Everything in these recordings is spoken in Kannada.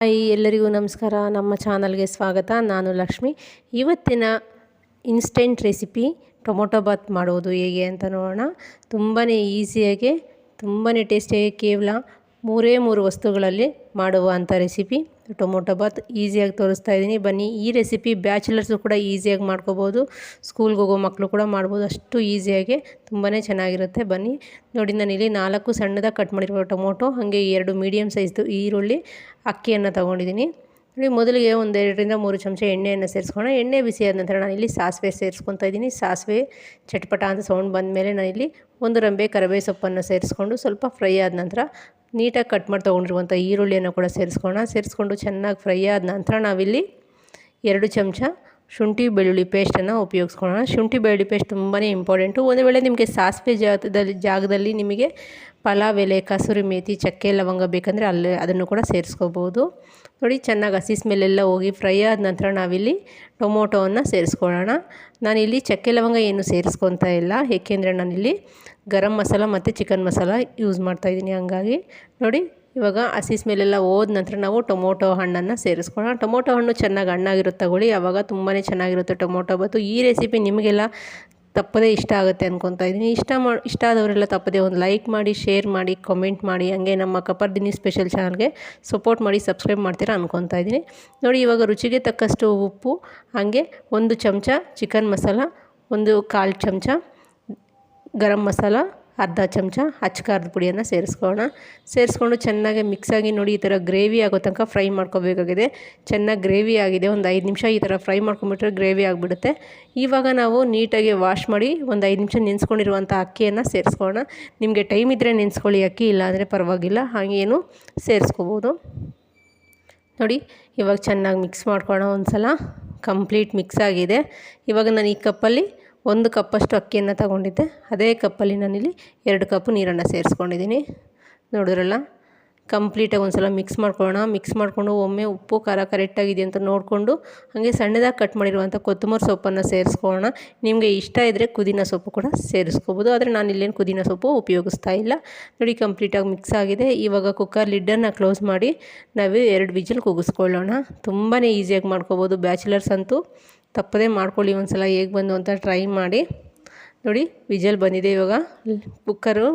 ಹಾಯ್ ಎಲ್ಲರಿಗೂ ನಮಸ್ಕಾರ. ನಮ್ಮ ಚಾನಲ್ಗೆ ಸ್ವಾಗತ. ನಾನು ಲಕ್ಷ್ಮಿ. ಇವತ್ತಿನ ಇನ್ಸ್ಟೆಂಟ್ ರೆಸಿಪಿ ಟೊಮೊಟೊ ಬಾತ್ ಮಾಡುವುದು ಹೇಗೆ ಅಂತ ನೋಡೋಣ. ತುಂಬಾ ಈಸಿಯಾಗಿ ತುಂಬಾ ಟೇಸ್ಟಿಯಾಗಿ ಕೇವಲ ಮೂರು ವಸ್ತುಗಳಲ್ಲಿ ಮಾಡುವಂಥ ರೆಸಿಪಿ ಟೊಮೊಟೊ ಬಾತ್ ಈಸಿಯಾಗಿ ತೋರಿಸ್ತಾ ಇದ್ದೀನಿ. ಬನ್ನಿ, ಈ ರೆಸಿಪಿ ಬ್ಯಾಚುಲರ್ಸು ಕೂಡ ಈಸಿಯಾಗಿ ಮಾಡ್ಕೋಬೋದು, ಸ್ಕೂಲ್ಗೆ ಹೋಗೋ ಮಕ್ಕಳು ಕೂಡ ಮಾಡ್ಬೋದು. ಅಷ್ಟು ಈಸಿಯಾಗಿ ತುಂಬಾ ಚೆನ್ನಾಗಿರುತ್ತೆ. ಬನ್ನಿ ನೋಡಿ, ನಾನಿಲ್ಲಿ 4 ಸಣ್ಣದಾಗಿ ಕಟ್ ಮಾಡಿರೋ ಟೊಮೊಟೊ, ಹಾಗೆ 2 ಮೀಡಿಯಮ್ ಸೈಜ್ದು ಈರುಳ್ಳಿ, ಅಕ್ಕಿಯನ್ನು ತೊಗೊಂಡಿದ್ದೀನಿ. ನೋಡಿ, ಮೊದಲಿಗೆ 1 2ರಿಂದ 3 ಚಮಚ ಎಣ್ಣೆಯನ್ನು ಸೇರಿಸ್ಕೊಳ್ಳೋಣ. ಎಣ್ಣೆ ಬಿಸಿ ಆದ ನಂತರ ನಾನಿಲ್ಲಿ ಸಾಸಿವೆ ಸೇರಿಸ್ಕೊತಾ ಇದ್ದೀನಿ. ಸಾಸಿವೆ ಚಟ್ಪಟ ಅಂತ ಸೌಂಡ್ ಬಂದ ಮೇಲೆ ನಾನಿಲ್ಲಿ 1 ರೆಂಬೆ ಕರಿಬೇವು ಸೊಪ್ಪನ್ನು ಸೇರಿಸ್ಕೊಂಡು ಸ್ವಲ್ಪ ಫ್ರೈ ಆದ ನಂತರ ನೀಟಾಗಿ ಕಟ್ ಮಾಡಿ ತೊಗೊಂಡಿರುವಂಥ ಈರುಳ್ಳಿಯನ್ನು ಕೂಡ ಸೇರಿಸ್ಕೊಂಡು ಚೆನ್ನಾಗಿ ಫ್ರೈ ಆದ ನಂತರ ನಾವಿಲ್ಲಿ 2 ಚಮಚ ಶುಂಠಿ ಬೆಳ್ಳುಳ್ಳಿ ಪೇಸ್ಟನ್ನು ಉಪಯೋಗಿಸ್ಕೊಳ್ಳೋಣ. ಶುಂಠಿ ಬೆಳ್ಳುಳ್ಳಿ ಪೇಸ್ಟ್ ತುಂಬಾ ಇಂಪಾರ್ಟೆಂಟು. ಒಂದು ವೇಳೆ ನಿಮಗೆ ಸಾಸಿವೆ ಜಾಗದಲ್ಲಿ ನಿಮಗೆ ಪಲಾವ್ ಎಲೆ, ಕಸೂರಿ ಮೇಥಿ, ಚಕ್ಕೆ ಲವಂಗ ಬೇಕಂದರೆ ಅದನ್ನು ಕೂಡ ಸೇರಿಸ್ಕೋಬೋದು. ನೋಡಿ, ಚೆನ್ನಾಗಿ ಹಸಿ ಸ್ಮೆಲ್ಲೆಲ್ಲ ಹೋಗಿ ಫ್ರೈ ಆದ ನಂತರ ನಾವಿಲ್ಲಿ ಟೊಮೊಟೊವನ್ನು ಸೇರಿಸ್ಕೊಳ್ಳೋಣ. ನಾನಿಲ್ಲಿ ಚಕ್ಕೆ ಲವಂಗ ಏನು ಸೇರಿಸ್ಕೊತಾ ಇಲ್ಲ, ಏಕೆಂದರೆ ನಾನಿಲ್ಲಿ ಗರಂ ಮಸಾಲ ಮತ್ತು ಚಿಕನ್ ಮಸಾಲ ಯೂಸ್ ಮಾಡ್ತಾಯಿದ್ದೀನಿ. ಹಂಗಾಗಿ ನೋಡಿ, ಇವಾಗ ಹಸಿ ಸ್ಮೆಲ್ಲೆಲ್ಲ ಹೋದ ನಂತರ ನಾವು ಟೊಮೊಟೊ ಹಣ್ಣನ್ನು ಸೇರಿಸ್ಕೊಳ್ಳೋಣ. ಟೊಮೊಟೊ ಹಣ್ಣು ಚೆನ್ನಾಗಿ ಹಣ್ಣಾಗಿರುತ್ತೆ ತಗೊಳ್ಳಿ, ಆವಾಗ ತುಂಬಾ ಚೆನ್ನಾಗಿರುತ್ತೆ ಟೊಮೊಟೊ ಬಾತು. ಈ ರೆಸಿಪಿ ನಿಮಗೆಲ್ಲ ತಪ್ಪದೇ ಇಷ್ಟ ಆಗುತ್ತೆ ಅಂದ್ಕೊತಾ ಇದ್ದೀನಿ. ಇಷ್ಟ ಆದವರೆಲ್ಲ ತಪ್ಪದೇ ಒಂದು ಲೈಕ್ ಮಾಡಿ, ಶೇರ್ ಮಾಡಿ, ಕಮೆಂಟ್ ಮಾಡಿ, ಹಾಗೆ ನಮ್ಮ ಕಪರ್ದಿನಿ ಸ್ಪೆಷಲ್ ಚಾನಲ್ಗೆ ಸಪೋರ್ಟ್ ಮಾಡಿ, ಸಬ್ಸ್ಕ್ರೈಬ್ ಮಾಡ್ತೀರಾ ಅಂದ್ಕೊತಾ ಇದ್ದೀನಿ. ನೋಡಿ, ಇವಾಗ ರುಚಿಗೆ ತಕ್ಕಷ್ಟು ಉಪ್ಪು, ಹಾಗೆ 1 ಚಮಚ ಚಿಕನ್ ಮಸಾಲ, 1/4 ಚಮಚ ಗರಂ ಮಸಾಲ, ಅರ್ಧ ಚಮಚ ಅಚ್ಚ ಪುಡಿಯನ್ನು ಸೇರಿಸ್ಕೊಂಡು ಚೆನ್ನಾಗಿ ಮಿಕ್ಸಾಗಿ ನೋಡಿ, ಈ ಥರ ಗ್ರೇವಿ ಆಗೋ ತನಕ ಫ್ರೈ ಮಾಡ್ಕೋಬೇಕಾಗಿದೆ. ಚೆನ್ನಾಗಿ ಗ್ರೇವಿ ಆಗಿದೆ, ಒಂದು 5 ನಿಮಿಷ ಈ ಥರ ಫ್ರೈ ಮಾಡ್ಕೊಂಬಿಟ್ರೆ ಗ್ರೇವಿ ಆಗಿಬಿಡುತ್ತೆ. ಇವಾಗ ನಾವು ನೀಟಾಗಿ ವಾಶ್ ಮಾಡಿ ಒಂದು 5 ನಿಮಿಷ ನೆನೆಸ್ಕೊಂಡಿರುವಂಥ ಅಕ್ಕಿಯನ್ನು ಸೇರಿಸ್ಕೊಳ್ಳೋಣ. ನಿಮಗೆ ಟೈಮ್ ಇದ್ದರೆ ನೆನೆಸ್ಕೊಳ್ಳಿ ಅಕ್ಕಿ, ಇಲ್ಲಾಂದರೆ ಪರವಾಗಿಲ್ಲ, ಹಾಗೇನು ಸೇರಿಸ್ಕೋಬೋದು. ನೋಡಿ, ಇವಾಗ ಚೆನ್ನಾಗಿ ಮಿಕ್ಸ್ ಮಾಡ್ಕೊಳ್ಳೋಣ ಒಂದು ಸಲ. ಕಂಪ್ಲೀಟ್ ಮಿಕ್ಸ್ ಆಗಿದೆ. ಇವಾಗ ನಾನು ಈ ಕಪ್ಪಲ್ಲಿ 1 ಕಪ್ಪಷ್ಟು ಅಕ್ಕಿಯನ್ನು ತಗೊಂಡಿದ್ದೆ, ಅದೇ ಕಪ್ಪಲ್ಲಿ ನಾನಿಲ್ಲಿ 2 ಕಪ್ ನೀರನ್ನು ಸೇರಿಸ್ಕೊಂಡಿದ್ದೀನಿ. ನೋಡಿದ್ರಲ್ಲ, ಕಂಪ್ಲೀಟಾಗಿ ಒಂದು ಸಲ ಮಿಕ್ಸ್ ಮಾಡ್ಕೊಳ್ಳೋಣ. ಮಿಕ್ಸ್ ಮಾಡಿಕೊಂಡು ಒಮ್ಮೆ ಉಪ್ಪು ಖಾರ ಕರೆಕ್ಟಾಗಿದೆ ಅಂತ ನೋಡಿಕೊಂಡು ಹಾಗೆ ಸಣ್ಣದಾಗಿ ಕಟ್ ಮಾಡಿರುವಂಥ ಕೊತ್ತಂಬರಿ ಸೊಪ್ಪನ್ನು ಸೇರಿಸ್ಕೊಳ್ಳೋಣ. ನಿಮಗೆ ಇಷ್ಟ ಇದ್ದರೆ ಪುದೀನ ಸೊಪ್ಪು ಕೂಡ ಸೇರಿಸ್ಕೋಬೋದು, ಆದರೆ ನಾನು ಇಲ್ಲೇನು ಪುದೀನ ಸೊಪ್ಪು ಉಪಯೋಗಿಸ್ತಾ ಇಲ್ಲ. ನೋಡಿ, ಕಂಪ್ಲೀಟಾಗಿ ಮಿಕ್ಸ್ ಆಗಿದೆ. ಇವಾಗ ಕುಕ್ಕರ್ ಲಿಡ್ಡನ್ನು ಕ್ಲೋಸ್ ಮಾಡಿ ನಾವು 2 ವಿಜಿಲ್ ಕೂಗಿಸ್ಕೊಳ್ಳೋಣ. ತುಂಬಾ ಈಸಿಯಾಗಿ ಮಾಡ್ಕೋಬೋದು. ಬ್ಯಾಚುಲರ್ಸ್ ಅಂತೂ ತಪ್ಪದೇ ಮಾಡ್ಕೊಳ್ಳಿ, ಒಂದು ಸಲ ಹೇಗೆ ಬಂದು ಅಂತ ಟ್ರೈ ಮಾಡಿ. ನೋಡಿ, ವಿಜಲ್ ಬಂದಿದೆ. ಇವಾಗ ಕುಕ್ಕರು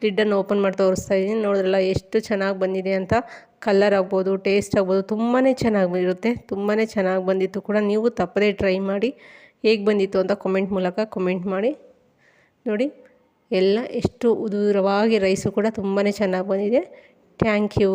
ಲಿಡ್ಡನ್ನು ಓಪನ್ ಮಾಡಿ ತೋರಿಸ್ತಾ ಇದ್ದೀನಿ. ನೋಡಿದ್ರಲ್ಲ ಎಷ್ಟು ಚೆನ್ನಾಗಿ ಬಂದಿದೆ ಅಂತ. ಕಲರ್ ಆಗ್ಬೋದು, ಟೇಸ್ಟ್ ಆಗ್ಬೋದು, ತುಂಬಾ ಚೆನ್ನಾಗಿರುತ್ತೆ. ತುಂಬಾ ಚೆನ್ನಾಗಿ ಬಂದಿತ್ತು ಕೂಡ. ನೀವು ತಪ್ಪದೇ ಟ್ರೈ ಮಾಡಿ. ಹೇಗೆ ಬಂದಿತ್ತು ಅಂತ ಕಮೆಂಟ್ ಮೂಲಕ ಕಮೆಂಟ್ ಮಾಡಿ. ನೋಡಿ, ಎಲ್ಲ ಎಷ್ಟು ಉದುರವಾಗಿ ರೈಸು ಕೂಡ ತುಂಬಾ ಚೆನ್ನಾಗಿ ಬಂದಿದೆ. Thank you.